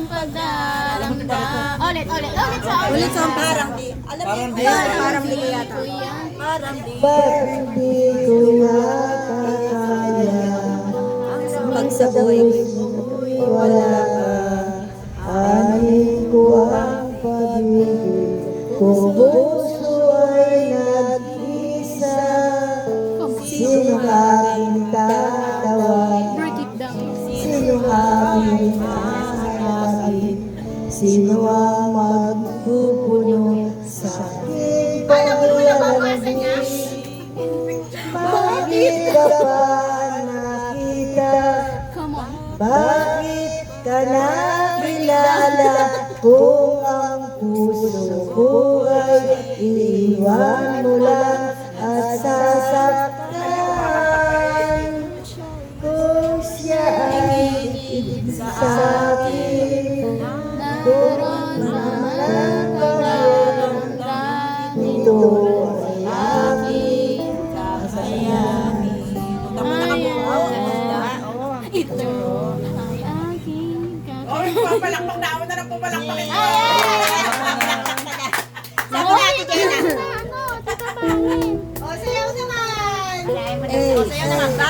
pagdaramdam. Ulit sa Parang di. Alam mo, parang di ko yata. Parang di. Bakit di ko nakakaya Pag sa buhay Ako'y wala ka. Anin ko ang pag-ibig kung puso ay nag-isa. Sino aking tatawag? Sino aking hahanapin? Sino ang magpupuno sa aking pag-alabing? Bakit ka ba nakita? Bakit ka nakilala? Kung ang puso ko ay iiwan mo lang at sasaktan. Kung siya ay ibig sa akin, kung naman pagdaramdam, ito ay aking kakayanin. Papalakpak na ako na lang pumalakpak. Sabi natin kayo na. O, sayaw naman. O, sayaw naman.